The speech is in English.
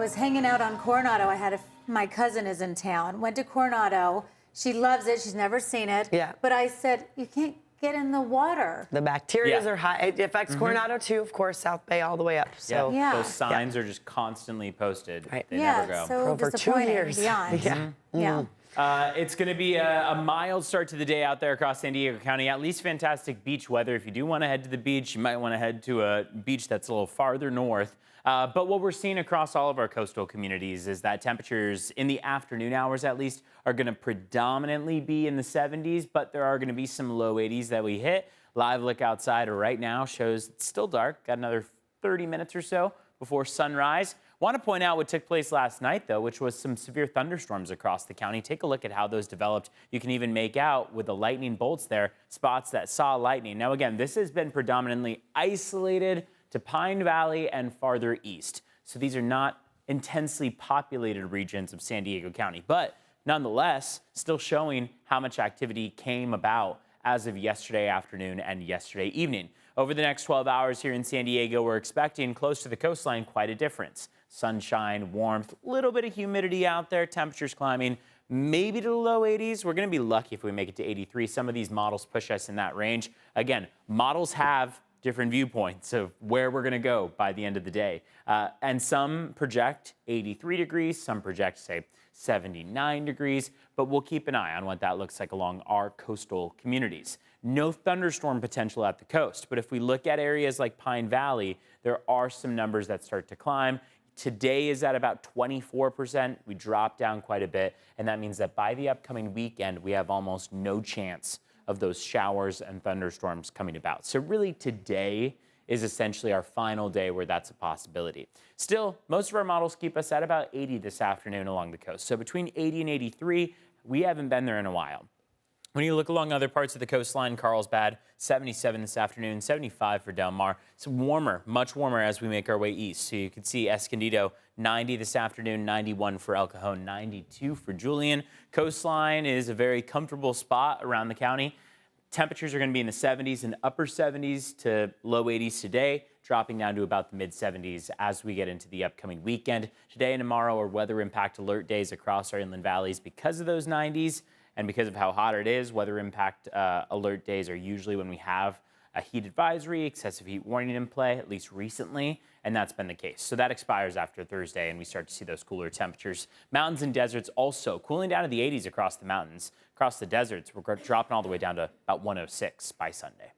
I was hanging out on Coronado. My cousin is in town. Went to Coronado. She loves it. She's never seen it. Yeah. But I said, you can't get in the water. The bacteria are high. It affects Coronado too, of course, South Bay all the way up. So Yeah. Those signs are just constantly posted. Right. They never go. It's so for over 2 disappointing years. beyond. Yeah. It's going to be a mild start to the day out there across San Diego County. At least fantastic beach weather. If you do want to head to the beach, you might want to head to a beach that's a little farther north. But what we're seeing across all of our coastal communities is that temperatures in the afternoon hours, at least, are going to predominantly be in the 70s, but there are going to be some low 80s that we hit. Live look outside right now shows it's still dark. Got another 30 minutes or so before sunrise. Want to point out what took place last night, though, which was some severe thunderstorms across the county. Take a look at how those developed. You can even make out with the lightning bolts there, spots that saw lightning. Now, again, this has been predominantly isolated to Pine Valley and farther east. So these are not intensely populated regions of San Diego County, but nonetheless, still showing how much activity came about as of yesterday afternoon and yesterday evening. Over the next 12 hours here in San Diego, we're expecting close to the coastline quite a difference. Sunshine, warmth, a little bit of humidity out there, temperatures climbing maybe to the low 80s. We're going to be lucky if we make it to 83. Some of these models push us in that range. Again, models have different viewpoints of where we're going to go by the end of the day. And some project 83 degrees, some project, say, 79 degrees, but we'll keep an eye on what that looks like along our coastal communities. No thunderstorm potential at the coast, but if we look at areas like Pine Valley, there are some numbers that start to climb. Today is at about 24%. We drop down quite a bit, and that means that by the upcoming weekend, we have almost no chance of those showers and thunderstorms coming about. So really today is essentially our final day where that's a possibility. Still, most of our models keep us at about 80 this afternoon along the coast. So between 80 and 83, we haven't been there in a while. When you look along other parts of the coastline, Carlsbad, 77 this afternoon, 75 for Del Mar. It's warmer, much warmer as we make our way east. So you can see Escondido, 90 this afternoon, 91 for El Cajon, 92 for Julian. Coastline is a very comfortable spot around the county. Temperatures are going to be in the 70s and upper 70s to low 80s today, dropping down to about the mid 70s as we get into the upcoming weekend. Today and tomorrow are weather impact alert days across our inland valleys because of those 90s. And because of how hot it is, weather impact alert days are usually when we have a heat advisory, excessive heat warning in play, at least recently, and that's been the case. So that expires after Thursday, and we start to see those cooler temperatures. Mountains and deserts also cooling down to the 80s across the mountains. Across the deserts, we're dropping all the way down to about 106 by Sunday.